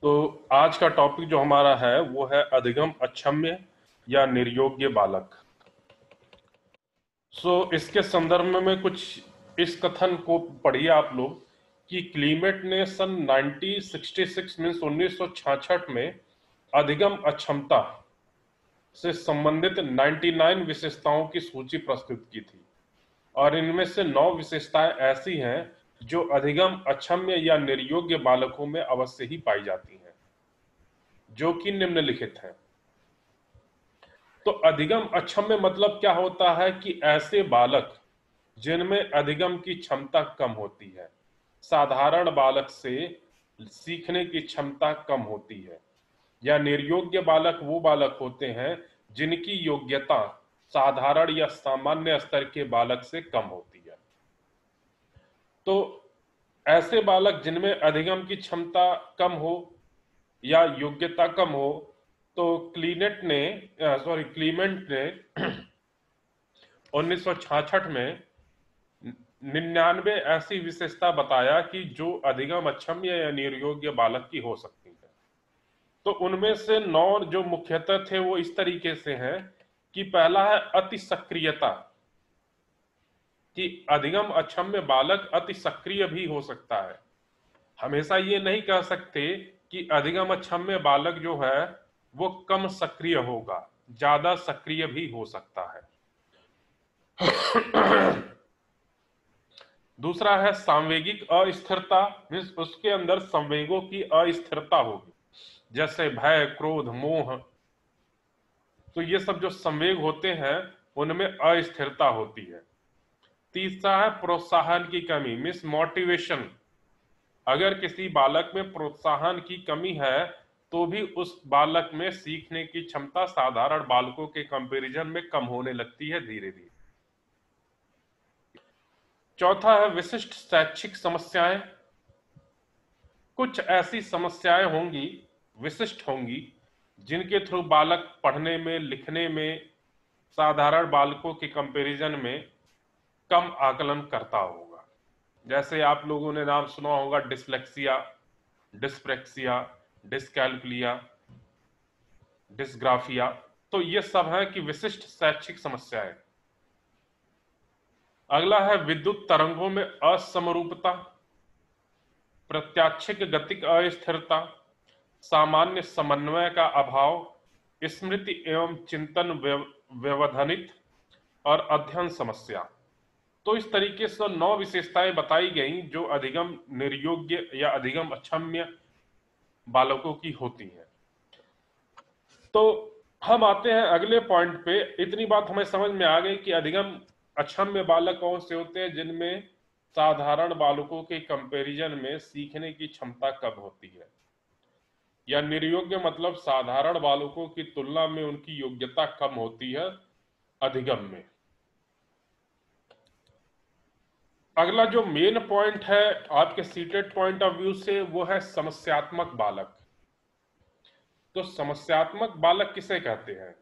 तो आज का टॉपिक जो हमारा है वो है अधिगम अक्षम्य या निर्योग्य बालक। इसके संदर्भ में कुछ इस कथन को पढ़िए आप लोग कि क्लीमेट ने सन 1966 मीन्स 1966 में अधिगम अक्षमता से संबंधित 99 विशेषताओं की सूची प्रस्तुत की थी और इनमें से 9 विशेषताएं ऐसी हैं जो अधिगम अक्षम्य या निर्योग्य बालकों में अवश्य ही पाई जाती हैं, जो कि निम्नलिखित हैं। तो अधिगम अक्षम्य मतलब क्या होता है कि ऐसे बालक जिनमें अधिगम की क्षमता कम होती है, साधारण बालक से सीखने की क्षमता कम होती है। या निर्योग्य बालक वो बालक होते हैं जिनकी योग्यता साधारण या सामान्य स्तर के बालक से कम होती है। तो ऐसे बालक जिनमें अधिगम की क्षमता कम हो या योग्यता कम हो, तो क्लीमेंट ने 1966 में 99 ऐसी विशेषता बताया कि जो अधिगम अक्षम्य या निर्योग्य बालक की हो सकती है। तो उनमें से 9 जो मुख्यतः थे वो इस तरीके से हैं कि पहला है अति सक्रियता, कि अधिगम अक्षम्य बालक अति सक्रिय भी हो सकता है। हमेशा ये नहीं कह सकते कि अधिगम अक्षम्य बालक जो है वो कम सक्रिय होगा, ज्यादा सक्रिय भी हो सकता है। दूसरा है सांवेगिक अस्थिरता, मीन्स उसके अंदर संवेगों की अस्थिरता होगी, जैसे भय, क्रोध, मोह। तो ये सब जो संवेग होते हैं उनमें अस्थिरता होती है। तीसरा है प्रोत्साहन की कमी, मीन्स मोटिवेशन। अगर किसी बालक में प्रोत्साहन की कमी है तो भी उस बालक में सीखने की क्षमता साधारण बालकों के कंपैरिजन में कम होने लगती है धीरे धीरे। चौथा है विशिष्ट शैक्षिक समस्याएं। कुछ ऐसी समस्याएं होंगी, विशिष्ट होंगी, जिनके थ्रू बालक पढ़ने में, लिखने में साधारण बालकों के कंपैरिजन में कम आकलन करता होगा। जैसे आप लोगों ने नाम सुना होगा डिसलेक्सिया, डिस्प्रेक्सिया, डिसकैल्कुलिया, डिस्ग्राफिया। तो ये सब है कि विशिष्ट शैक्षिक समस्याएं। अगला है विद्युत तरंगों में असमरूपता, प्रत्याक्षिक गतिक अस्थिरता, सामान्य समन्वय का अभाव, स्मृति एवं चिंतन व्यवधानित और अध्ययन समस्या। तो इस तरीके से 9 विशेषताएं बताई गई जो अधिगम निर्योग्य या अधिगम अक्षम्य बालकों की होती हैं। तो हम आते हैं अगले पॉइंट पे। इतनी बात हमें समझ में आ गई कि अधिगम अक्षम्य बालक कौन से होते हैं जिनमें साधारण बालकों के कंपैरिजन में सीखने की क्षमता कम होती है, या निर्योग्य मतलब साधारण बालकों की तुलना में उनकी योग्यता कम होती है अधिगम में। अगला जो मेन पॉइंट है आपके सीटेड पॉइंट ऑफ व्यू से वो है समस्यात्मक बालक। तो समस्यात्मक बालक किसे कहते हैं?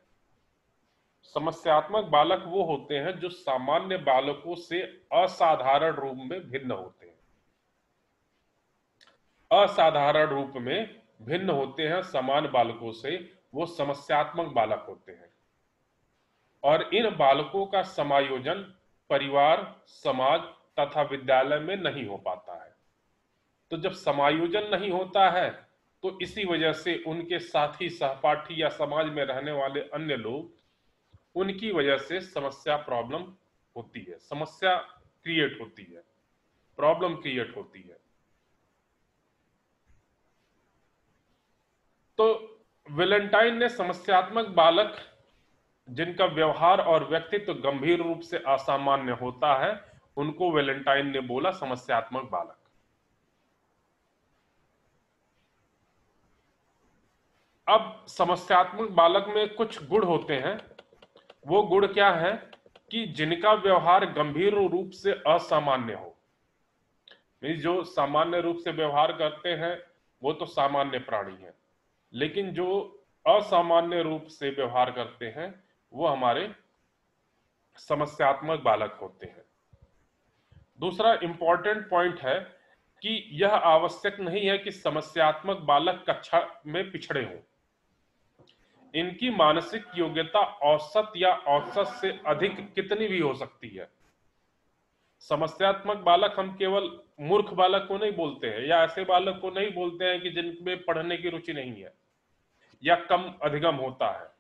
समस्यात्मक बालक वो होते हैं जो सामान्य बालकों से असाधारण रूप में भिन्न होते हैं। असाधारण रूप में भिन्न होते हैं सामान्य बालकों से, वो समस्यात्मक बालक होते हैं। और इन बालकों का समायोजन परिवार, समाज तथा विद्यालय में नहीं हो पाता है। तो जब समायोजन नहीं होता है तो इसी वजह से उनके साथी, सहपाठी या समाज में रहने वाले अन्य लोग, उनकी वजह से समस्या, प्रॉब्लम होती है, समस्या क्रिएट होती है, प्रॉब्लम क्रिएट होती है। तो वेलेंटाइन ने समस्यात्मक बालक जिनका व्यवहार और व्यक्तित्व गंभीर रूप से असामान्य होता है, उनको वेलेंटाइन ने बोला समस्यात्मक बालक। अब समस्यात्मक बालक में कुछ गुण होते हैं। वो गुण क्या है कि जिनका व्यवहार गंभीर रूप से असामान्य हो। जो सामान्य रूप से व्यवहार करते हैं वो तो सामान्य प्राणी है, लेकिन जो असामान्य रूप से व्यवहार करते हैं वो हमारे समस्यात्मक बालक होते हैं। दूसरा इंपॉर्टेंट पॉइंट है कि यह आवश्यक नहीं है कि समस्यात्मक बालक कक्षा में पिछड़े हों। इनकी मानसिक योग्यता औसत या औसत से अधिक कितनी भी हो सकती है। समस्यात्मक बालक हम केवल मूर्ख बालक को नहीं बोलते हैं, या ऐसे बालक को नहीं बोलते हैं कि जिनमें पढ़ने की रुचि नहीं है या कम अधिगम होता है।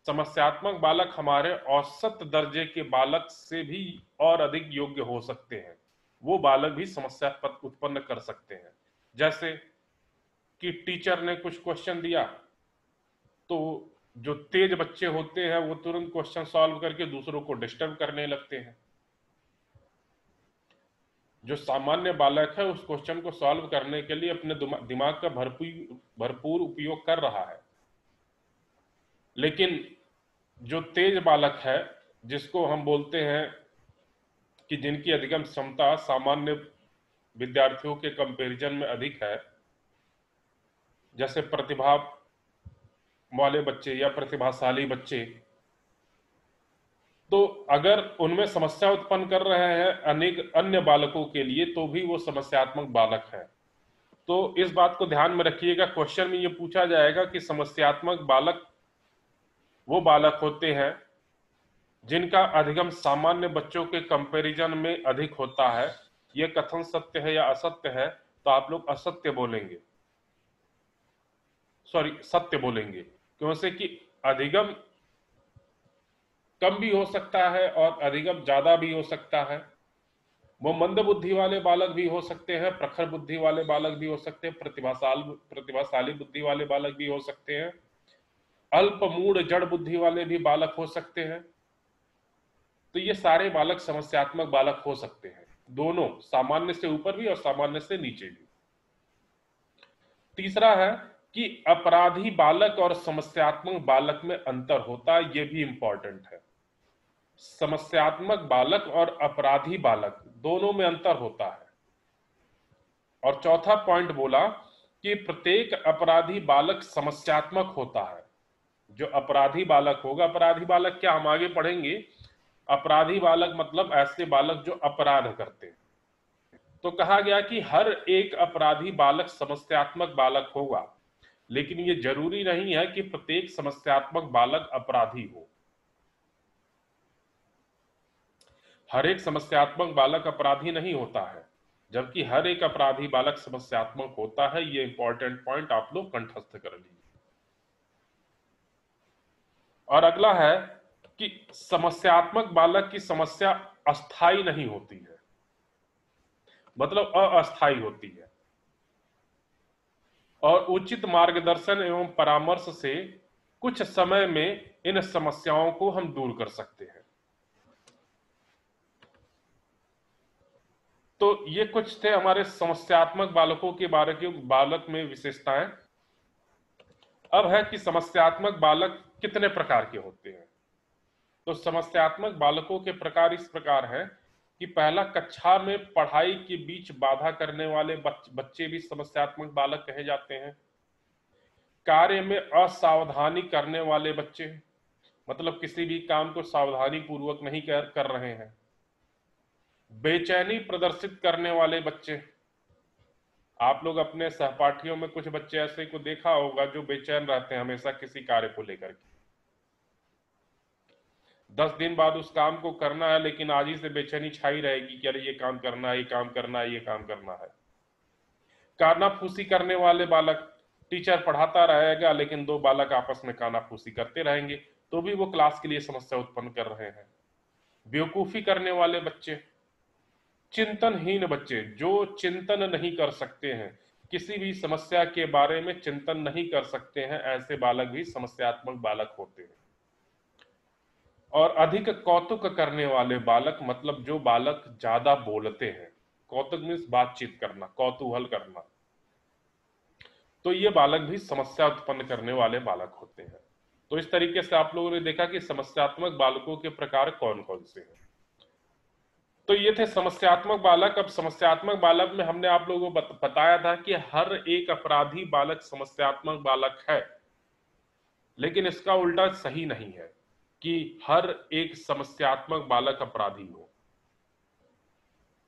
समस्यात्मक बालक हमारे औसत दर्जे के बालक से भी और अधिक योग्य हो सकते हैं। वो बालक भी समस्या उत्पन्न कर सकते हैं। जैसे कि टीचर ने कुछ क्वेश्चन दिया, तो जो तेज बच्चे होते हैं वो तुरंत क्वेश्चन सॉल्व करके दूसरों को डिस्टर्ब करने लगते हैं। जो सामान्य बालक है उस क्वेश्चन को सॉल्व करने के लिए अपने दिमाग का भरपूर उपयोग कर रहा है। लेकिन जो तेज बालक है, जिसको हम बोलते हैं कि जिनकी अधिगम क्षमता सामान्य विद्यार्थियों के कंपैरिजन में अधिक है, जैसे प्रतिभा वाले बच्चे या प्रतिभाशाली बच्चे, तो अगर उनमें समस्या उत्पन्न कर रहे हैं अनेक अन्य बालकों के लिए, तो भी वो समस्यात्मक बालक है। तो इस बात को ध्यान में रखिएगा, क्वेश्चन में ये पूछा जाएगा कि समस्यात्मक बालक वो बालक होते हैं जिनका अधिगम सामान्य बच्चों के कंपैरिजन में अधिक होता है। यह कथन सत्य है या असत्य है? तो आप लोग असत्य बोलेंगे, सॉरी सत्य बोलेंगे। क्यों से कि अधिगम कम भी हो सकता है और अधिगम ज्यादा भी हो सकता है। वो मंद बुद्धि वाले बालक भी हो सकते हैं, प्रखर बुद्धि वाले बालक भी हो सकते हैं, प्रतिभाशाली बुद्धि वाले बालक भी हो सकते हैं, अल्प मूढ़ जड़ बुद्धि वाले भी बालक हो सकते हैं। तो ये सारे बालक समस्यात्मक बालक हो सकते हैं, दोनों, सामान्य से ऊपर भी और सामान्य से नीचे भी। तीसरा है कि अपराधी बालक और समस्यात्मक बालक में अंतर होता है, ये भी इंपॉर्टेंट है। समस्यात्मक बालक और अपराधी बालक दोनों में अंतर होता है। और चौथा पॉइंट बोला कि प्रत्येक अपराधी बालक समस्यात्मक होता है। जो अपराधी बालक होगा, अपराधी बालक क्या, हम आगे पढ़ेंगे। अपराधी बालक मतलब ऐसे बालक जो अपराध करते हैं। तो कहा गया कि हर एक अपराधी बालक समस्यात्मक बालक होगा, लेकिन यह जरूरी नहीं है कि प्रत्येक समस्यात्मक बालक अपराधी हो। हर एक समस्यात्मक बालक अपराधी नहीं होता है, जबकि हर एक अपराधी बालक समस्यात्मक होता है। यह इंपॉर्टेंट पॉइंट आप लोग कंठस्थ कर लीजिए। और अगला है कि समस्यात्मक बालक की समस्या अस्थाई नहीं होती है, मतलब अस्थाई होती है, और उचित मार्गदर्शन एवं परामर्श से कुछ समय में इन समस्याओं को हम दूर कर सकते हैं। तो ये कुछ थे हमारे समस्यात्मक बालकों के बारे के बालक में विशेषताएं। अब है कि समस्यात्मक बालक कितने प्रकार के होते हैं। तो समस्यात्मक बालकों के प्रकार इस प्रकार हैं कि पहला, कक्षा में पढ़ाई के बीच बाधा करने वाले बच्चे भी समस्यात्मक बालक कहे जाते हैं। कार्य में असावधानी करने वाले बच्चे, मतलब किसी भी काम को सावधानी पूर्वक नहीं कर रहे हैं। बेचैनी प्रदर्शित करने वाले बच्चे, आप लोग अपने सहपाठियों में कुछ बच्चे ऐसे को देखा होगा जो बेचैन रहते हैं हमेशा किसी कार्य को लेकर के। 10 दिन बाद उस काम को करना है, लेकिन आज ही से बेचैनी छाई रहेगी कि अरे ये काम करना है, ये काम करना है, ये काम करना है। कानाफूसी करने वाले बालक, टीचर पढ़ाता रहेगा लेकिन दो बालक आपस में कानाफूसी करते रहेंगे, तो भी वो क्लास के लिए समस्या उत्पन्न कर रहे हैं। बेवकूफी करने वाले बच्चे, चिंतनहीन बच्चे जो चिंतन नहीं कर सकते हैं, किसी भी समस्या के बारे में चिंतन नहीं कर सकते हैं, ऐसे बालक भी समस्यात्मक बालक होते हैं। और अधिक कौतुक करने वाले बालक, मतलब जो बालक ज्यादा बोलते हैं, कौतुक मीन्स बातचीत करना, कौतूहल करना, तो ये बालक भी समस्या उत्पन्न करने वाले बालक होते हैं। तो इस तरीके से आप लोगों ने देखा कि समस्यात्मक बालकों के प्रकार कौन कौन से हैं। तो ये थे समस्यात्मक बालक। अब समस्यात्मक बालक में हमने आप लोगों को बताया था कि हर एक अपराधी बालक समस्यात्मक बालक है, लेकिन इसका उल्टा सही नहीं है कि हर एक समस्यात्मक बालक अपराधी हो।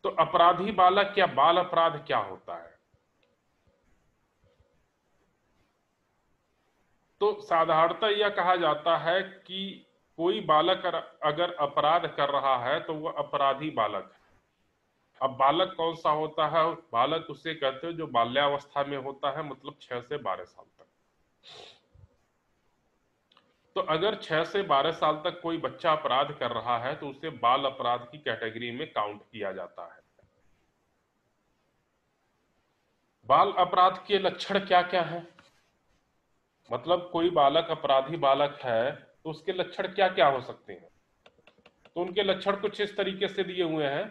तो अपराधी बालक या बाल अपराध क्या होता है? तो साधारणतः यह कहा जाता है कि कोई बालक अगर अपराध कर रहा है तो वह अपराधी बालक है। अब बालक कौन सा होता है? बालक उसे कहते हैं जो बाल्यावस्था में होता है, मतलब 6 से 12 साल तक। तो अगर 6 से 12 साल तक कोई बच्चा अपराध कर रहा है तो उसे बाल अपराध की कैटेगरी में काउंट किया जाता है। बाल अपराध के लक्षण क्या क्या हैं? मतलब कोई बालक अपराधी बालक है तो उसके लक्षण क्या क्या हो सकते हैं? तो उनके लक्षण कुछ इस तरीके से दिए हुए हैं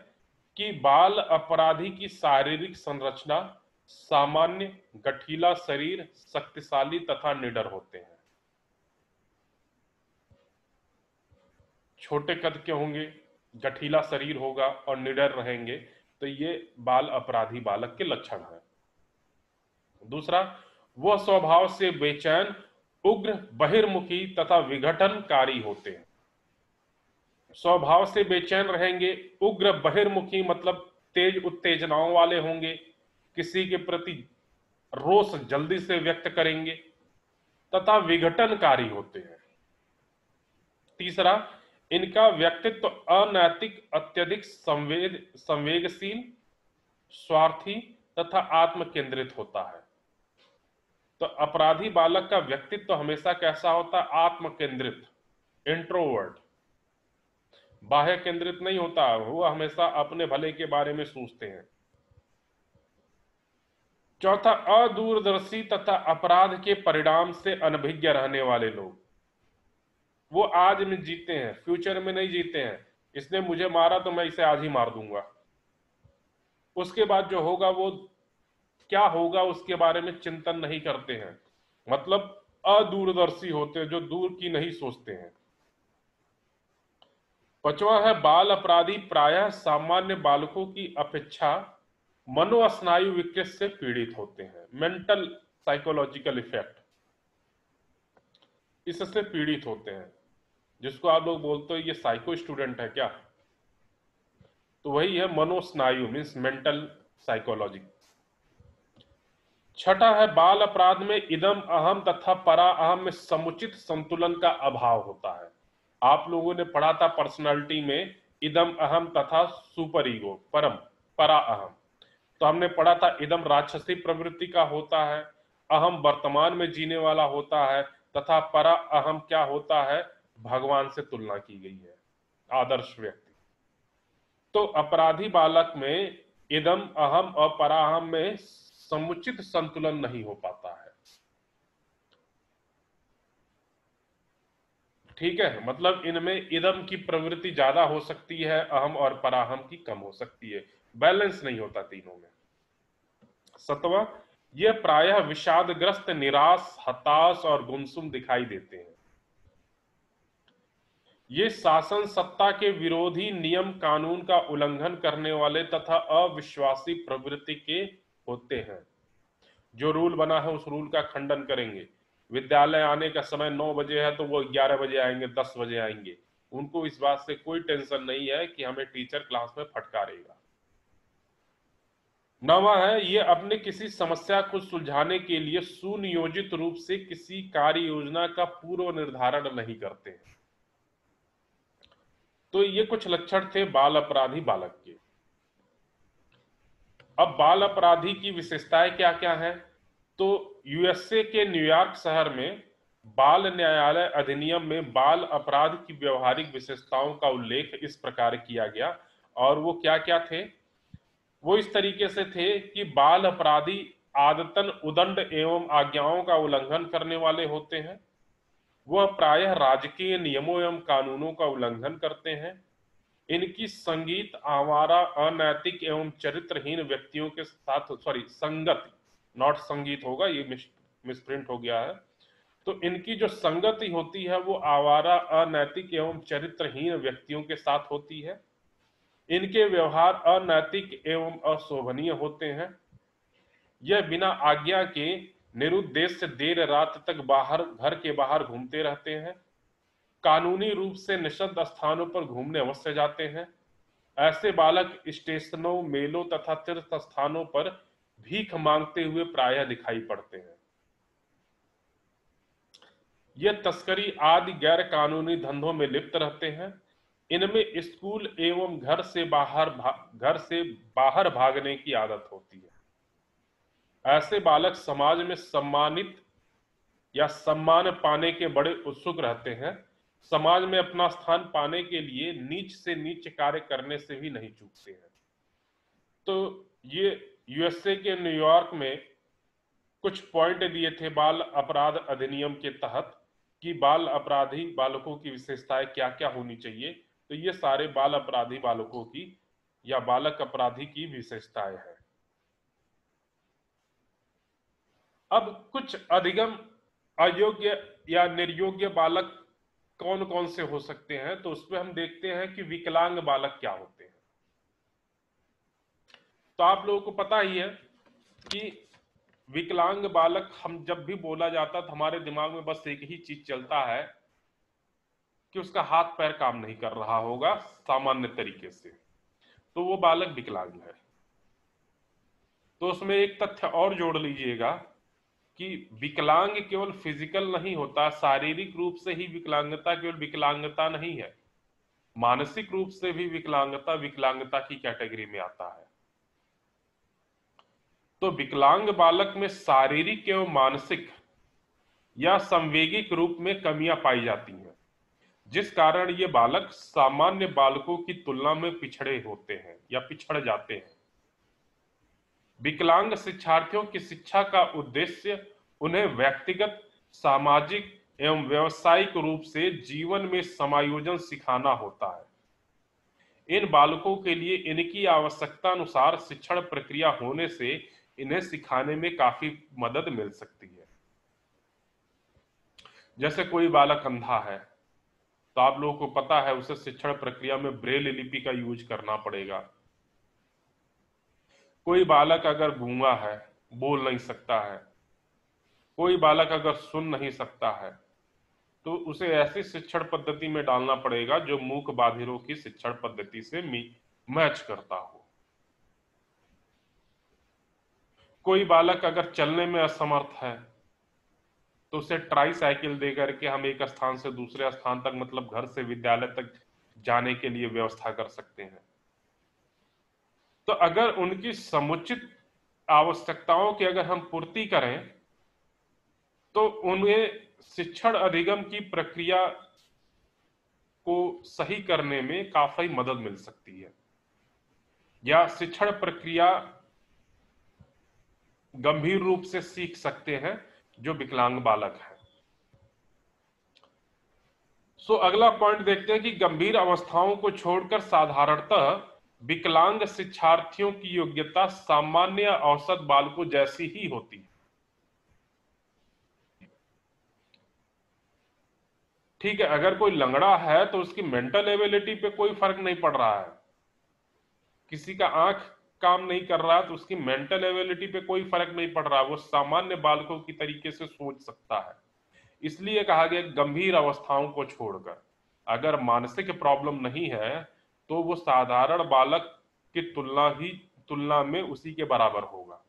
कि बाल अपराधी की शारीरिक संरचना सामान्य, गठीला शरीर, शक्तिशाली तथा निडर होते हैं। छोटे कद के होंगे, गठीला शरीर होगा और निडर रहेंगे, तो ये बाल अपराधी बालक के लक्षण हैं। दूसरा, वह स्वभाव से बेचैन, उग्र, बहिर्मुखी तथा विघटनकारी होते हैं। स्वभाव से बेचैन रहेंगे, उग्र बहिर्मुखी मतलब तेज उत्तेजनाओं वाले होंगे, किसी के प्रति रोष जल्दी से व्यक्त करेंगे तथा विघटनकारी होते हैं। तीसरा, इनका व्यक्तित्व अनैतिक, अत्यधिक संवेगशील, स्वार्थी तथा आत्म केंद्रित होता है। तो अपराधी बालक का व्यक्तित्व हमेशा कैसा होता है? आत्म केंद्रित, इंट्रोवर्ट, बाह्य केंद्रित नहीं होता, वो हमेशा अपने भले के बारे में सोचते हैं। चौथा, अदूरदर्शी तथा अपराध के परिणाम से अनभिज्ञ रहने वाले लोग। वो आज में जीते हैं, फ्यूचर में नहीं जीते हैं। इसने मुझे मारा तो मैं इसे आज ही मार दूंगा, उसके बाद जो होगा वो क्या होगा उसके बारे में चिंतन नहीं करते हैं। मतलब अदूरदर्शी होते हैं, जो दूर की नहीं सोचते हैं। पांचवा है, बाल अपराधी प्रायः सामान्य बालकों की अपेक्षा मनोस्नायु विकृति से पीड़ित होते हैं। मेंटल साइकोलॉजिकल इफेक्ट, इससे पीड़ित होते हैं, जिसको आप लोग बोलते हो ये साइको स्टूडेंट है क्या, तो वही है मनोस्नायु, मीन्स मेंटल साइकोलॉजी। छठा है, बाल अपराध में इदम अहम तथा परा अहम में समुचित संतुलन का अभाव होता है। आप लोगों ने पढ़ा था पर्सनालिटी में इदम अहम तथा सुपर ईगो, परम, परा अहम। तो हमने पढ़ा था इदम राक्षसी प्रवृत्ति का होता है, अहम वर्तमान में जीने वाला होता है, तथा परा अहम क्या होता है? भगवान से तुलना की गई है, आदर्श व्यक्ति। तो अपराधी बालक में इदम अहम और पराहम में समुचित संतुलन नहीं हो पाता है। ठीक है, मतलब इनमें इदम की प्रवृत्ति ज्यादा हो सकती है, अहम और पराहम की कम हो सकती है, बैलेंस नहीं होता तीनों में। सतवा, ये प्रायः विषादग्रस्त, निराश, हताश और गुमसुम दिखाई देते हैं। ये शासन सत्ता के विरोधी, नियम कानून का उल्लंघन करने वाले तथा अविश्वासी प्रवृत्ति के होते हैं। जो रूल बना है उस रूल का खंडन करेंगे। विद्यालय आने का समय 9 बजे है तो वो 11 बजे आएंगे, 10 बजे आएंगे। उनको इस बात से कोई टेंशन नहीं है कि हमें टीचर क्लास में फटकारेगा। नवा है, ये अपने किसी समस्या को सुलझाने के लिए सुनियोजित रूप से किसी कार्य योजना का पूर्व निर्धारण नहीं करते हैं। तो ये कुछ लक्षण थे बाल अपराधी बालक के। अब बाल अपराधी की विशेषताएं क्या क्या है? तो यूएसए के न्यूयॉर्क शहर में बाल न्यायालय अधिनियम में बाल अपराध की व्यवहारिक विशेषताओं का उल्लेख इस प्रकार किया गया, और वो क्या क्या थे? वो इस तरीके से थे कि बाल अपराधी आदतन उदंड एवं आज्ञाओं का उल्लंघन करने वाले होते हैं। वह प्रायः राजकीय नियमों एवं कानूनों का उल्लंघन करते हैं। इनकी संगीत आवारा, अनैतिक एवं चरित्रहीन व्यक्तियों के साथ, संगति, नॉट संगीत होगा, ये मिसप्रिंट हो गया है। तो इनकी जो संगति होती है वो आवारा, अनैतिक एवं चरित्रहीन व्यक्तियों के साथ होती है। इनके व्यवहार अनैतिक एवं अशोभनीय होते हैं। यह बिना आज्ञा के निरुद्देश्य देर रात तक घर के बाहर घूमते रहते हैं। कानूनी रूप से निषिद्ध स्थानों पर घूमने अवश्य जाते हैं। ऐसे बालक स्टेशनों, मेलों तथा तीर्थ स्थानों पर भीख मांगते हुए प्रायः दिखाई पड़ते हैं। ये तस्करी आदि गैर कानूनी धंधों में लिप्त रहते हैं। इनमें स्कूल एवं घर से बाहर भागने की आदत होती है। ऐसे बालक समाज में सम्मानित या सम्मान पाने के बड़े उत्सुक रहते हैं। समाज में अपना स्थान पाने के लिए नीच से नीच कार्य करने से भी नहीं चूकते हैं। तो ये यूएसए के न्यूयॉर्क में कुछ पॉइंट दिए थे बाल अपराध अधिनियम के तहत कि बाल अपराधी बालकों की विशेषताएं क्या क्या होनी चाहिए। तो ये सारे बाल अपराधी बालकों की या बालक अपराधी की विशेषताएं हैं। अब कुछ अधिगम अयोग्य या निर्योग्य बालक कौन कौन से हो सकते हैं, तो उसमें हम देखते हैं कि विकलांग बालक क्या होते हैं। तो आप लोगों को पता ही है कि विकलांग बालक, हम जब भी बोला जाता तो हमारे दिमाग में बस एक ही चीज चलता है कि उसका हाथ पैर काम नहीं कर रहा होगा सामान्य तरीके से, तो वो बालक विकलांग है। तो उसमें एक तथ्य और जोड़ लीजिएगा कि विकलांग केवल फिजिकल नहीं होता, शारीरिक रूप से ही विकलांगता केवल विकलांगता नहीं है, मानसिक रूप से भी विकलांगता विकलांगता की कैटेगरी में आता है। तो विकलांग बालक में शारीरिक एवं मानसिक या संवेगिक रूप में कमियां पाई जाती हैं, जिस कारण ये बालक सामान्य बालकों की तुलना में पिछड़े होते हैं या पिछड़ जाते हैं। विकलांग शिक्षार्थियों की शिक्षा का उद्देश्य उन्हें व्यक्तिगत, सामाजिक एवं व्यावसायिक रूप से जीवन में समायोजन सिखाना होता है। इन बालकों के लिए इनकी आवश्यकता अनुसार शिक्षण प्रक्रिया होने से इन्हें सिखाने में काफी मदद मिल सकती है। जैसे कोई बालक अंधा है तो आप लोगों को पता है उसे शिक्षण प्रक्रिया में ब्रेल लिपि का यूज करना पड़ेगा। कोई बालक अगर गूंगा है, बोल नहीं सकता है, कोई बालक अगर सुन नहीं सकता है, तो उसे ऐसी शिक्षण पद्धति में डालना पड़ेगा जो मूक बाधिरों की शिक्षण पद्धति से मैच करता हो। कोई बालक अगर चलने में असमर्थ है तो उसे ट्राई साइकिल दे करके हम एक स्थान से दूसरे स्थान तक, मतलब घर से विद्यालय तक जाने के लिए व्यवस्था कर सकते हैं। तो अगर उनकी समुचित आवश्यकताओं की अगर हम पूर्ति करें तो उन्हें शिक्षण अधिगम की प्रक्रिया को सही करने में काफी मदद मिल सकती है, या शिक्षण प्रक्रिया गंभीर रूप से सीख सकते हैं जो विकलांग बालक है। सो अगला पॉइंट देखते हैं कि गंभीर अवस्थाओं को छोड़कर साधारणतः विकलांग शिक्षार्थियों की योग्यता सामान्य औसत बालकों जैसी ही होती है। ठीक है, अगर कोई लंगड़ा है तो उसकी मेंटल एबिलिटी पे कोई फर्क नहीं पड़ रहा है, किसी का आंख काम नहीं कर रहा तो उसकी मेंटल एबिलिटी पे कोई फर्क नहीं पड़ रहा, वो सामान्य बालकों की तरीके से सोच सकता है। इसलिए कहा गया गंभीर अवस्थाओं को छोड़कर, अगर मानसिक प्रॉब्लम नहीं है तो वो साधारण बालक की तुलना में उसी के बराबर होगा।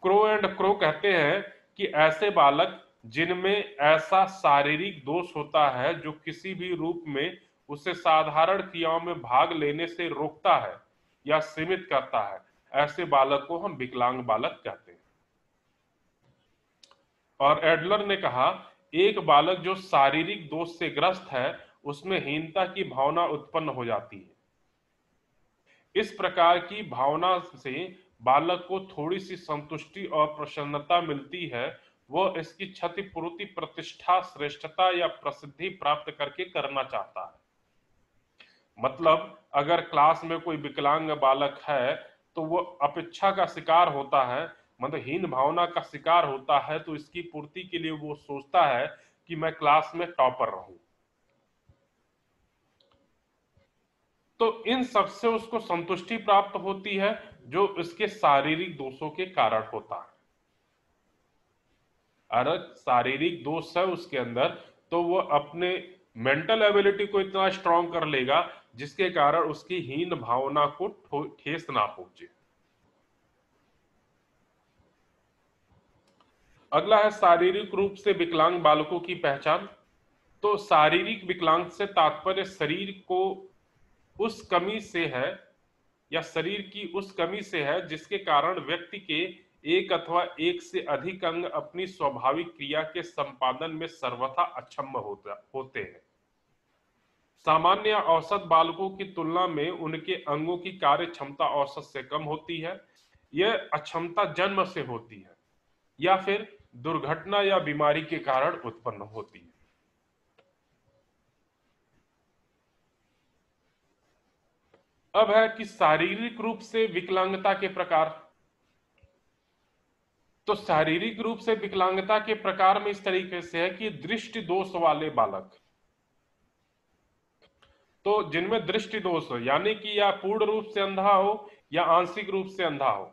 क्रो एंड क्रो कहते हैं कि ऐसे बालक जिनमें ऐसा शारीरिक दोष होता है जो किसी भी रूप में उसे साधारण क्रियाओं में भाग लेने से रोकता है या सीमित करता है, ऐसे बालक को हम विकलांग बालक कहते हैं। और एडलर ने कहा एक बालक जो शारीरिक दोष से ग्रस्त है उसमें हीनता की भावना उत्पन्न हो जाती है। इस प्रकार की भावना से बालक को थोड़ी सी संतुष्टि और प्रसन्नता मिलती है, वह इसकी क्षतिपूर्ति प्रतिष्ठा, श्रेष्ठता या प्रसिद्धि प्राप्त करके करना चाहता है। मतलब अगर क्लास में कोई विकलांग बालक है तो वो अपेक्षा का शिकार होता है, मतलब हीन भावना का शिकार होता है, तो इसकी पूर्ति के लिए वो सोचता है कि मैं क्लास में टॉपर रहूं। तो इन सबसे उसको संतुष्टि प्राप्त होती है जो इसके शारीरिक दोषों के कारण होता है। अगर शारीरिक दोष है उसके अंदर तो वो अपने मेंटल एबिलिटी को इतना स्ट्रांग कर लेगा जिसके कारण उसकी हीन भावना को ठेस ना पहुंचे। अगला है शारीरिक रूप से विकलांग बालकों की पहचान। तो शारीरिक विकलांग से तात्पर्य शरीर को उस कमी से है या शरीर की उस कमी से है जिसके कारण व्यक्ति के एक अथवा एक से अधिक अंग अपनी स्वाभाविक क्रिया के संपादन में सर्वथा अक्षम होते हैं। सामान्य औसत बालकों की तुलना में उनके अंगों की कार्य क्षमता औसत से कम होती है। यह अक्षमता जन्म से होती है या फिर दुर्घटना या बीमारी के कारण उत्पन्न होती है। अब है कि शारीरिक रूप से विकलांगता के प्रकार। तो शारीरिक रूप से विकलांगता के प्रकार में इस तरीके से है कि दृष्टि दोष वाले बालक, तो जिनमें दृष्टि दोष हो यानी कि या पूर्ण रूप से अंधा हो या आंशिक रूप से अंधा हो,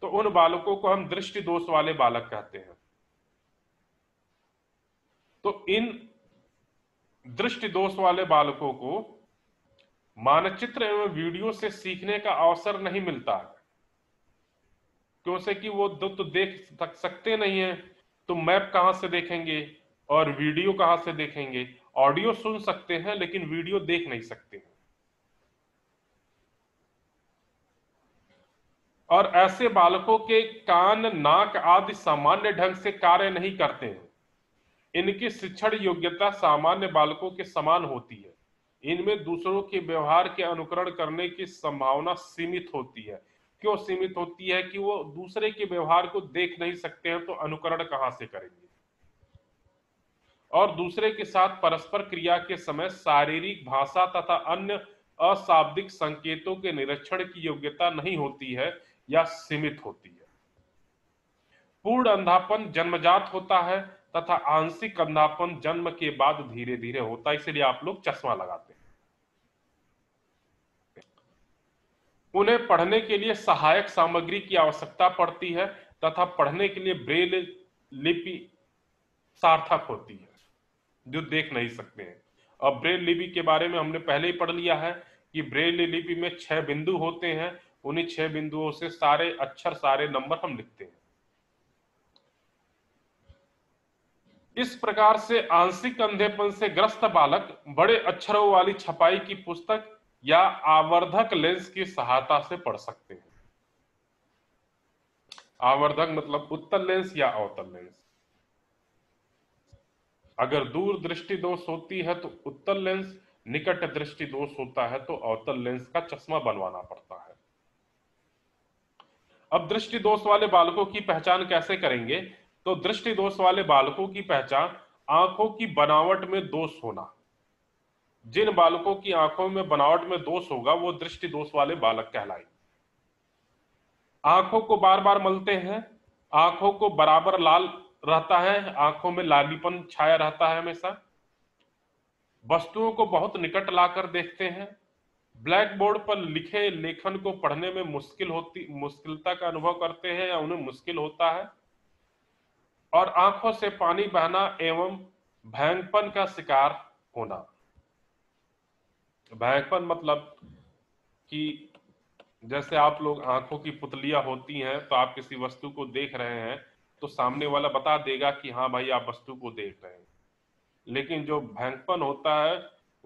तो उन बालकों को हम दृष्टि दोष वाले बालक कहते हैं। तो इन दृष्टि दोष वाले बालकों को मानचित्र एवं वीडियो से सीखने का अवसर नहीं मिलता है, क्योंकि कि वो तो देख सकते नहीं है, तो मैप कहां से देखेंगे और वीडियो कहां से देखेंगे। ऑडियो सुन सकते हैं लेकिन वीडियो देख नहीं सकते हैं। और ऐसे बालकों के कान नाक आदि सामान्य ढंग से कार्य नहीं करते हैं। इनकी शिक्षण योग्यता सामान्य बालकों के समान होती है। इनमें दूसरों के व्यवहार के अनुकरण करने की संभावना सीमित होती है। क्यों सीमित होती है? कि वो दूसरे के व्यवहार को देख नहीं सकते हैं, तो अनुकरण कहां से करेंगे। और दूसरे के साथ परस्पर क्रिया के समय शारीरिक भाषा तथा अन्य अशाब्दिक संकेतों के निरीक्षण की योग्यता नहीं होती है या सीमित होती है। पूर्ण अंधापन जन्मजात होता है तथा आंशिक अंधापन जन्म के बाद धीरे धीरे होता है, इसलिए आप लोग चश्मा लगाते हैं। उन्हें पढ़ने के लिए सहायक सामग्री की आवश्यकता पड़ती है तथा पढ़ने के लिए ब्रेल लिपि सार्थक होती है, जो देख नहीं सकते हैं। अब ब्रेल लिपि के बारे में हमने पहले ही पढ़ लिया है कि ब्रेल लिपि में 6 बिंदु होते हैं। उन्हीं 6 बिंदुओं से सारे अक्षर, सारे नंबर हम लिखते हैं। इस प्रकार से आंशिक अंधेपन से ग्रस्त बालक बड़े अक्षरों वाली छपाई की पुस्तक या आवर्धक लेंस की सहायता से पढ़ सकते हैं। आवर्धक मतलब उत्तल लेंस या अवतल लेंस। अगर दूर दृष्टि दोष होती है तो उत्तल लेंस, निकट दृष्टि दोष होता है तो अवतल लेंस का चश्मा बनवाना पड़ता है। अब दृष्टि दोष वाले बालकों की पहचान कैसे करेंगे? तो दृष्टि दोष वाले बालकों की पहचान आंखों की बनावट में दोष होना। जिन बालकों की आंखों में बनावट में दोष होगा वो दृष्टि दोष वाले बालक कहलाएंगे। आंखों को बार बार मलते हैं, आंखों को बराबर लाल रहता है, आंखों में लालीपन छाया रहता है हमेशा, वस्तुओं को बहुत निकट लाकर देखते हैं, ब्लैक बोर्ड पर लिखे लेखन को पढ़ने में मुश्किलता का अनुभव करते हैं या उन्हें मुश्किल होता है, और आंखों से पानी बहना एवं भयंकपन का शिकार होना। भयंकपन मतलब कि जैसे आप लोग आंखों की पुतलियां होती हैं, तो आप किसी वस्तु को देख रहे हैं तो सामने वाला बता देगा कि हाँ भाई आप वस्तु को देख रहे हैं, लेकिन जो भयंकपन होता है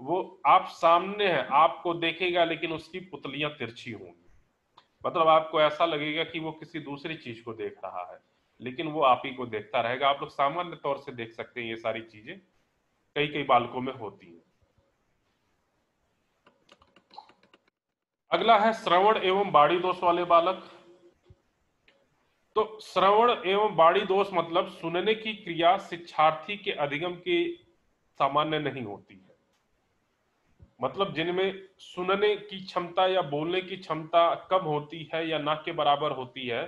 वो आप सामने है, आपको देखेगा लेकिन उसकी पुतलियां तिरछी होंगी। मतलब आपको ऐसा लगेगा कि वो किसी दूसरी चीज को देख रहा है, लेकिन वो आप ही को देखता रहेगा। आप लोग सामान्य तौर से देख सकते हैं, ये सारी चीजें कई कई बालकों में होती हैं। अगला है श्रवण एवं बाड़ी दोष वाले बालक। तो श्रवण एवं बाड़ी दोष मतलब सुनने की क्रिया शिक्षार्थी के अधिगम के सामान्य नहीं होती है। मतलब जिनमें सुनने की क्षमता या बोलने की क्षमता कम होती है या ना के बराबर होती है,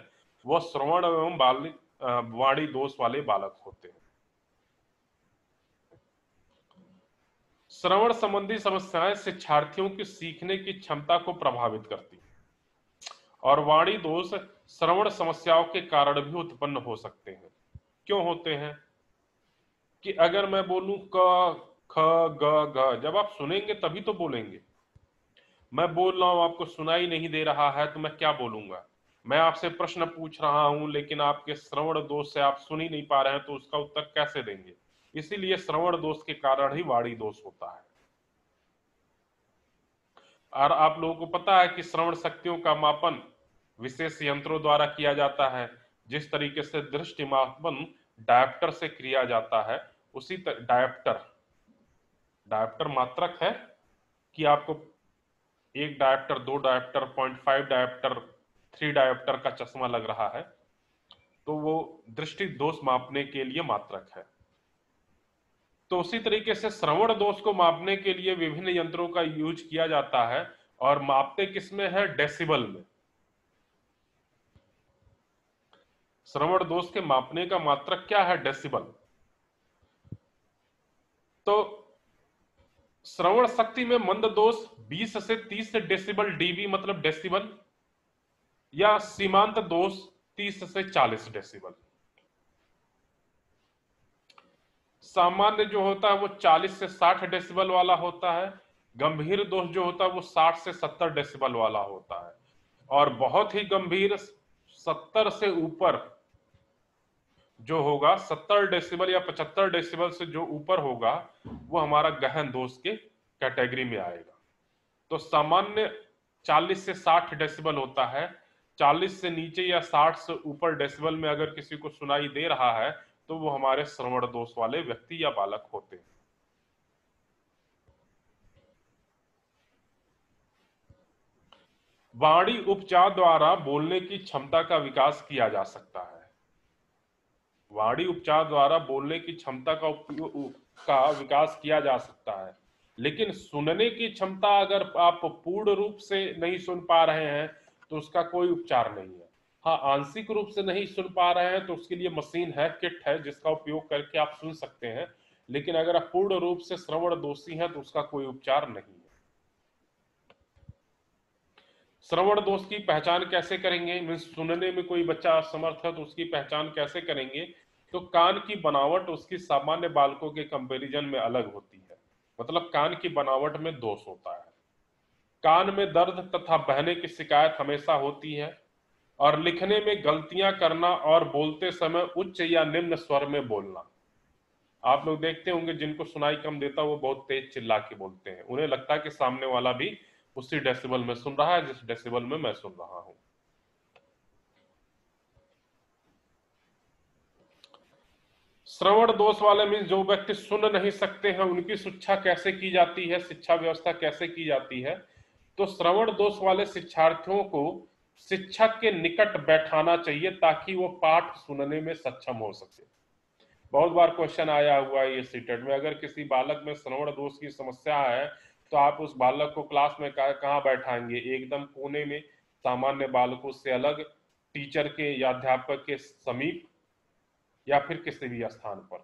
वह श्रवण एवं बाड़ी दोष वाले बालक होते हैं। श्रवण संबंधी समस्याएं शिक्षार्थियों की सीखने की क्षमता को प्रभावित करती हैं और वाणी दोष श्रवण समस्याओं के कारण भी उत्पन्न हो सकते हैं। क्यों होते हैं? कि अगर मैं बोलूं क ख ख, ग, घ। जब आप सुनेंगे तभी तो बोलेंगे। मैं बोल रहा हूं, आपको सुनाई नहीं दे रहा है, तो मैं क्या बोलूंगा? मैं आपसे प्रश्न पूछ रहा हूं, लेकिन आपके श्रवण दोष से आप सुन ही नहीं पा रहे हैं, तो उसका उत्तर कैसे देंगे? इसीलिए श्रवण दोष के कारण ही वाणी दोष होता है। और आप लोगों को पता है कि श्रवण शक्तियों का मापन विशेष यंत्रों द्वारा किया जाता है। जिस तरीके से दृष्टि मापन डायप्टर से किया जाता है, उसी डायप्टर डायप्टर मात्रक है कि आपको एक डायप्टर, दो डायप्टर, 0.5 डायप्टर, 3 डायप्टर का चश्मा लग रहा है, तो वो दृष्टि दोष मापने के लिए मात्रक है। तो उसी तरीके से श्रवण दोष को मापने के लिए विभिन्न यंत्रों का यूज किया जाता है। और मापते किसमें है? डेसिबल में। श्रवण दोष के मापने का मात्रक क्या है? डेसिबल। तो श्रवण शक्ति में मंद दोष 20 से 30 डेसिबल, डीबी मतलब डेसिबल, या सीमांत दोष 30 से 40 डेसिबल। सामान्य जो होता है वो 40 से 60 डेसिबल वाला होता है। गंभीर दोष जो होता है वो 60 से 70 डेसिबल वाला होता है। और बहुत ही गंभीर 70 से ऊपर जो होगा, 70 डेसिबल या 75 डेसिबल से जो ऊपर होगा, वो हमारा गहन दोष के कैटेगरी में आएगा। तो सामान्य 40 से 60 डेसिबल होता है। 40 से नीचे या 60 से ऊपर डेसिबल में अगर किसी को सुनाई दे रहा है, तो वो हमारे श्रवण दोष वाले व्यक्ति या बालक होते हैं। वाणी उपचार द्वारा बोलने की क्षमता का विकास किया जा सकता है। वाणी उपचार द्वारा बोलने की क्षमता का विकास किया जा सकता है, लेकिन सुनने की क्षमता अगर आप पूर्ण रूप से नहीं सुन पा रहे हैं, तो उसका कोई उपचार नहीं है। हाँ, आंशिक रूप से नहीं सुन पा रहे हैं तो उसके लिए मशीन है, किट है, जिसका उपयोग करके आप सुन सकते हैं। लेकिन अगर आप पूर्ण रूप से श्रवण दोषी हैं, तो उसका कोई उपचार नहीं है। श्रवण दोष की पहचान कैसे करेंगे? मीन्स सुनने में कोई बच्चा असमर्थ है तो उसकी पहचान कैसे करेंगे? तो कान की बनावट उसकी सामान्य बालकों के कंपैरिजन में अलग होती है। मतलब कान की बनावट में दोष होता है। कान में दर्द तथा बहने की शिकायत हमेशा होती है, और लिखने में गलतियां करना, और बोलते समय उच्च या निम्न स्वर में बोलना। आप लोग देखते होंगे जिनको सुनाई कम देता है वो बहुत तेज चिल्ला के बोलते हैं। उन्हें लगता है कि सामने वाला भी उसी डेसिबल में सुन रहा है जिस डेसिबल में मैं सुन रहा हूं। श्रवण दोष वाले मीन्स जो व्यक्ति सुन नहीं सकते हैं, उनकी शिक्षा कैसे की जाती है, शिक्षा व्यवस्था कैसे की जाती है? तो श्रवण दोष वाले शिक्षार्थियों को शिक्षक के निकट बैठाना चाहिए ताकि वो पाठ सुनने में सक्षम हो सके। बहुत बार क्वेश्चन आया हुआ है ये सीटेट में, अगर किसी बालक में श्रवण दोष की समस्या है, तो आप उस बालक को क्लास में कहाँ बैठाएंगे? एकदम कोने में, सामान्य बालकों से अलग, टीचर के या अध्यापक के समीप, या फिर किसी भी स्थान पर?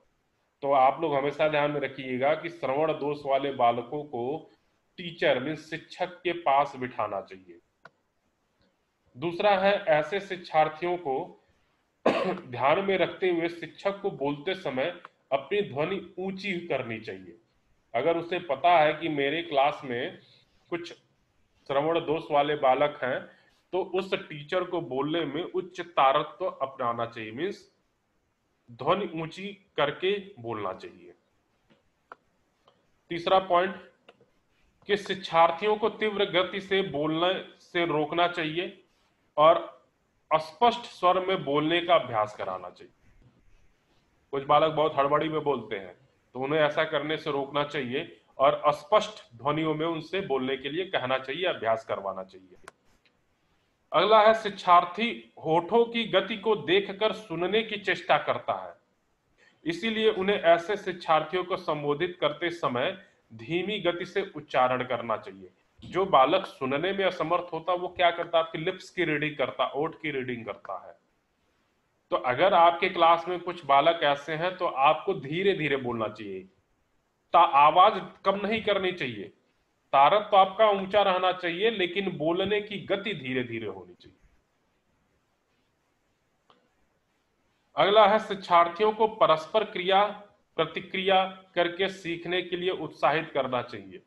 तो आप लोग हमेशा ध्यान में रखिएगा कि श्रवण दोष वाले बालकों को टीचर मीन शिक्षक के पास बिठाना चाहिए। दूसरा है, ऐसे शिक्षार्थियों को ध्यान में रखते हुए शिक्षक को बोलते समय अपनी ध्वनि ऊंची करनी चाहिए। अगर उसे पता है कि मेरे क्लास में कुछ श्रवण दोष वाले बालक हैं, तो उस टीचर को बोलने में उच्च तारत्व अपनाना चाहिए, मीन्स ध्वनि ऊंची करके बोलना चाहिए। तीसरा पॉइंट कि शिक्षार्थियों को तीव्र गति से बोलने से रोकना चाहिए और अस्पष्ट स्वर में बोलने का अभ्यास कराना चाहिए। कुछ बालक बहुत हड़बड़ी में बोलते हैं, तो उन्हें ऐसा करने से रोकना चाहिए और अस्पष्ट ध्वनियों में उनसे बोलने के लिए कहना चाहिए, अभ्यास करवाना चाहिए। अगला है, शिक्षार्थी होठों की गति को देखकर सुनने की चेष्टा करता है, इसीलिए उन्हें ऐसे शिक्षार्थियों को संबोधित करते समय धीमी गति से उच्चारण करना चाहिए। जो बालक सुनने में असमर्थ होता वो क्या करता? आपकी लिप्स की रीडिंग करता, ओठ की रीडिंग करता है। तो अगर आपके क्लास में कुछ बालक ऐसे हैं, तो आपको धीरे धीरे बोलना चाहिए, आवाज कम नहीं करनी चाहिए। तारत तो आपका ऊंचा रहना चाहिए, लेकिन बोलने की गति धीरे धीरे होनी चाहिए। अगला है, शिक्षार्थियों को परस्पर क्रिया प्रतिक्रिया करके सीखने के लिए उत्साहित करना चाहिए,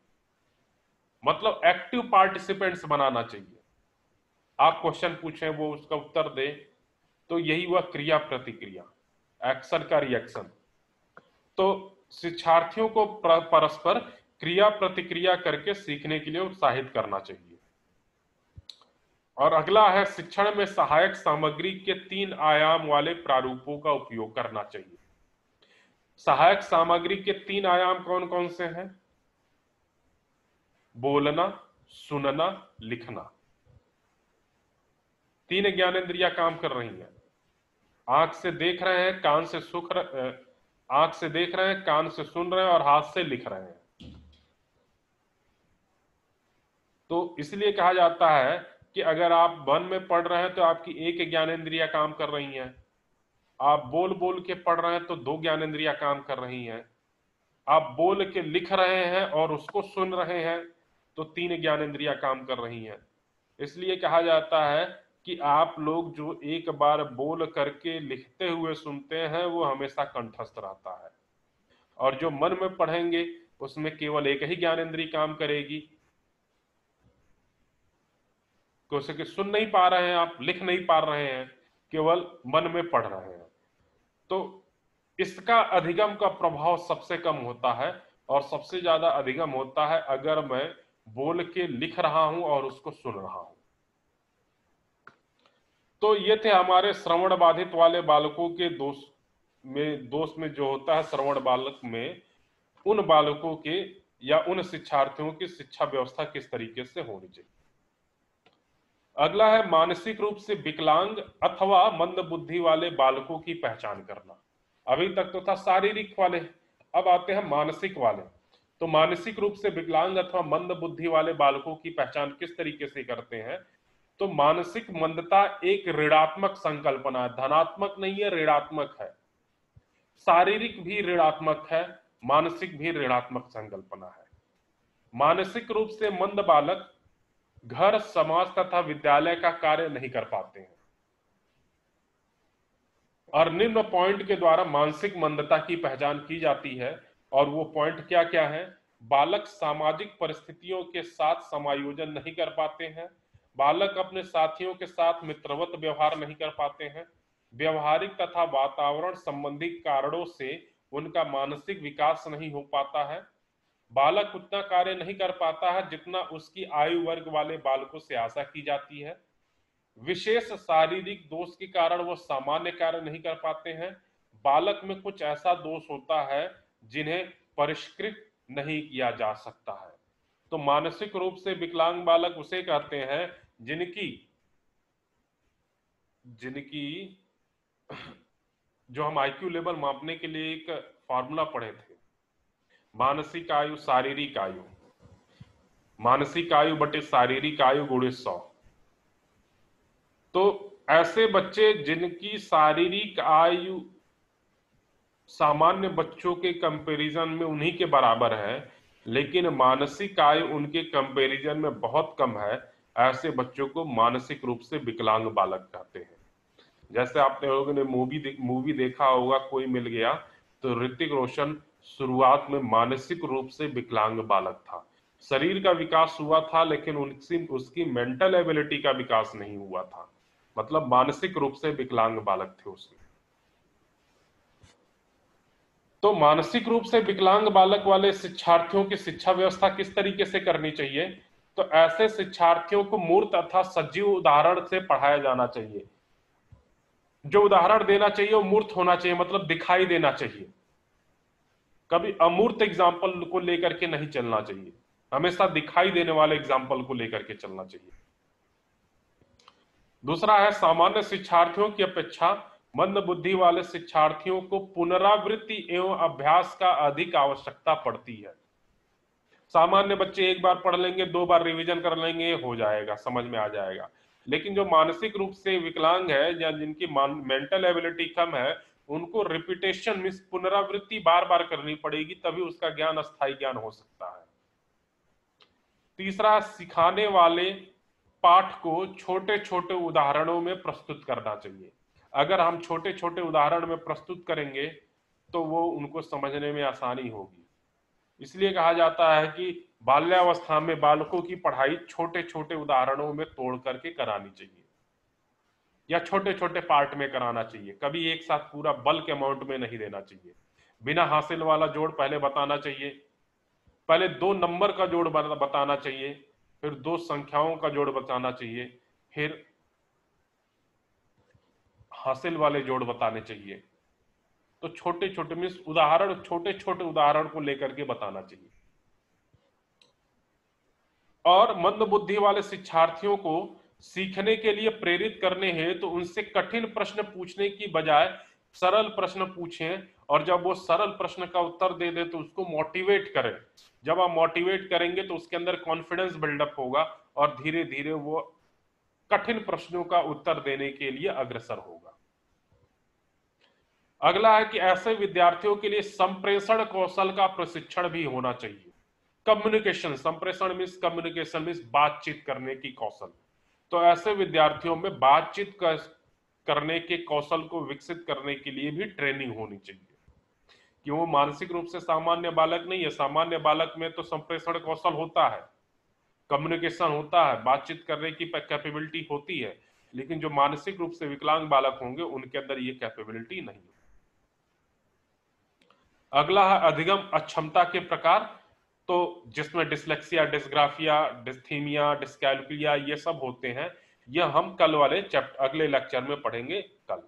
मतलब एक्टिव पार्टिसिपेंट्स बनाना चाहिए। आप क्वेश्चन पूछें वो उसका उत्तर दे, तो यही हुआ क्रिया प्रतिक्रिया, एक्शन का रिएक्शन। तो शिक्षार्थियों को परस्पर क्रिया प्रतिक्रिया करके सीखने के लिए उत्साहित करना चाहिए। और अगला है, शिक्षण में सहायक सामग्री के 3 आयाम वाले प्रारूपों का उपयोग करना चाहिए। सहायक सामग्री के 3 आयाम कौन कौन से हैं? बोलना, सुनना, लिखना। 3 ज्ञानेंद्रियां काम कर रही हैं। आंख से देख रहे हैं, कान से आंख से देख रहे हैं, कान से सुन रहे हैं और हाथ से लिख रहे हैं। तो इसलिए कहा जाता है कि अगर आप वन में पढ़ रहे हैं तो आपकी 1 ज्ञानेंद्रिया काम कर रही हैं, आप बोल बोल के पढ़ रहे हैं तो 2 ज्ञानेंद्रियां काम कर रही हैं, आप बोल के लिख रहे हैं और उसको सुन रहे हैं तो 3 ज्ञानेंद्रियां काम कर रही हैं। इसलिए कहा जाता है कि आप लोग जो एक बार बोल करके लिखते हुए सुनते हैं वो हमेशा कंठस्थ रहता है, और जो मन में पढ़ेंगे उसमें केवल 1 ही ज्ञानेंद्रिय काम करेगी, क्योंकि सुन नहीं पा रहे हैं, आप लिख नहीं पा रहे हैं, केवल मन में पढ़ रहे हैं। तो इसका अधिगम का प्रभाव सबसे कम होता है और सबसे ज्यादा अधिगम होता है अगर मैं बोल के लिख रहा हूं और उसको सुन रहा हूं। तो ये थे हमारे श्रवण बाधित वाले बालकों के दोष में जो होता है श्रवण बालक में, उन बालकों के या उन शिक्षार्थियों की शिक्षा व्यवस्था किस तरीके से होनी चाहिए। अगला है मानसिक रूप से विकलांग अथवा मंद बुद्धि वाले बालकों की पहचान करना। अभी तक तो था शारीरिक वाले, अब आते हैं मानसिक वाले। तो मानसिक रूप से विकलांग अथवा मंद बुद्धि वाले बालकों की पहचान किस तरीके से करते हैं? तो मानसिक मंदता एक ऋणात्मक संकल्पना है, धनात्मक नहीं है, ऋणात्मक है। शारीरिक भी ऋणात्मक है, मानसिक भी ऋणात्मक संकल्पना है। मानसिक रूप से मंद बालक घर, समाज तथा विद्यालय का कार्य नहीं कर पाते हैं। और निम्न पॉइंट के द्वारा मानसिक मंदता की पहचान की जाती है, और वो पॉइंट क्या क्या है? बालक सामाजिक परिस्थितियों के साथ समायोजन नहीं कर पाते हैं, बालक अपने साथियों के साथ मित्रवत व्यवहार नहीं कर पाते हैं, व्यवहारिक तथा वातावरण संबंधी कारणों से उनका मानसिक विकास नहीं हो पाता है, बालक उतना कार्य नहीं कर पाता है जितना उसकी आयु वर्ग वाले बालकों से आशा की जाती है, विशेष शारीरिक दोष के कारण वो सामान्य कार्य नहीं कर पाते हैं, बालक में कुछ ऐसा दोष होता है जिन्हें परिष्कृत नहीं किया जा सकता है। तो मानसिक रूप से विकलांग बालक उसे कहते हैं जिनकी जिनकी जो हम आईक्यू लेवल मापने के लिए एक फॉर्मूला पढ़े थे, मानसिक आयु शारीरिक आयु, मानसिक आयु बटे शारीरिक आयु गुणे 100। तो ऐसे बच्चे जिनकी शारीरिक आयु सामान्य बच्चों के कंपैरिजन में उन्हीं के बराबर है, लेकिन मानसिक आयु उनके कंपैरिजन में बहुत कम है, ऐसे बच्चों को मानसिक रूप से विकलांग बालक कहते हैं। जैसे आपने लोगों ने मूवी देखा होगा कोई मिल गया, तो ऋतिक रोशन शुरुआत में मानसिक रूप से विकलांग बालक था, शरीर का विकास हुआ था लेकिन उसकी मेंटल एबिलिटी का विकास नहीं हुआ था, मतलब मानसिक रूप से विकलांग बालक थे उसमें। तो मानसिक रूप से विकलांग बालक वाले शिक्षार्थियों की शिक्षा व्यवस्था किस तरीके से करनी चाहिए? तो ऐसे शिक्षार्थियों को मूर्त अथवा सजीव उदाहरण से पढ़ाया जाना चाहिए। जो उदाहरण देना चाहिए वो मूर्त होना चाहिए, मतलब दिखाई देना चाहिए, कभी अमूर्त एग्जाम्पल को लेकर के नहीं चलना चाहिए, हमेशा दिखाई देने वाले एग्जाम्पल को लेकर के चलना चाहिए। दूसरा है, सामान्य शिक्षार्थियों की अपेक्षा मंद बुद्धि वाले शिक्षार्थियों को पुनरावृत्ति एवं अभ्यास का अधिक आवश्यकता पड़ती है। सामान्य बच्चे एक बार पढ़ लेंगे, 2 बार रिवीजन कर लेंगे, हो जाएगा, समझ में आ जाएगा। लेकिन जो मानसिक रूप से विकलांग है या जिनकी मेंटल एबिलिटी कम है, उनको रिपीटेशन मींस पुनरावृत्ति बार बार करनी पड़ेगी, तभी उसका ज्ञान अस्थायी ज्ञान हो सकता है। तीसरा, सिखाने वाले पाठ को छोटे छोटे उदाहरणों में प्रस्तुत करना चाहिए। अगर हम छोटे छोटे उदाहरण में प्रस्तुत करेंगे तो वो उनको समझने में आसानी होगी। इसलिए कहा जाता है कि बाल्यावस्था में बालकों की पढ़ाई छोटे छोटे उदाहरणों में तोड़ करके करानी चाहिए, या छोटे छोटे पार्ट में कराना चाहिए, कभी एक साथ पूरा बल्क अमाउंट में नहीं देना चाहिए। बिना हासिल वाला जोड़ पहले बताना चाहिए, पहले दो नंबर का जोड़ बताना चाहिए, फिर दो संख्याओं का जोड़ बताना चाहिए, फिर हासिल वाले जोड़ बताने चाहिए। तो छोटे छोटे मीन्स उदाहरण, छोटे छोटे उदाहरण को लेकर के बताना चाहिए। और मंद बुद्धि वाले शिक्षार्थियों को सीखने के लिए प्रेरित करने हैं तो उनसे कठिन प्रश्न पूछने की बजाय सरल प्रश्न पूछें, और जब वो सरल प्रश्न का उत्तर दे दे तो उसको मोटिवेट करें। जब आप मोटिवेट करेंगे तो उसके अंदर कॉन्फिडेंस बिल्डअप होगा और धीरे धीरे वो कठिन प्रश्नों का उत्तर देने के लिए अग्रसर होगा। अगला है कि ऐसे विद्यार्थियों के लिए संप्रेषण कौशल का प्रशिक्षण भी होना चाहिए। कम्युनिकेशन, संप्रेषण मीन्स कम्युनिकेशन मीन्स बातचीत करने की कौशल। तो ऐसे विद्यार्थियों में बातचीत करने के कौशल को विकसित करने के लिए भी ट्रेनिंग होनी चाहिए, कि वो मानसिक रूप से सामान्य बालक नहीं है। सामान्य बालक में तो संप्रेषण कौशल होता है, कम्युनिकेशन होता है, बातचीत करने की कैपेबिलिटी होती है, लेकिन जो मानसिक रूप से विकलांग बालक होंगे उनके अंदर ये कैपेबिलिटी नहीं है। अगला है अधिगम अक्षमता के प्रकार, तो जिसमें डिसलेक्सिया, डिस्ग्राफिया, डिस्थीमिया, डिस्कैल्कुलिया ये सब होते हैं। यह हम कल वाले अगले लेक्चर में पढ़ेंगे कल।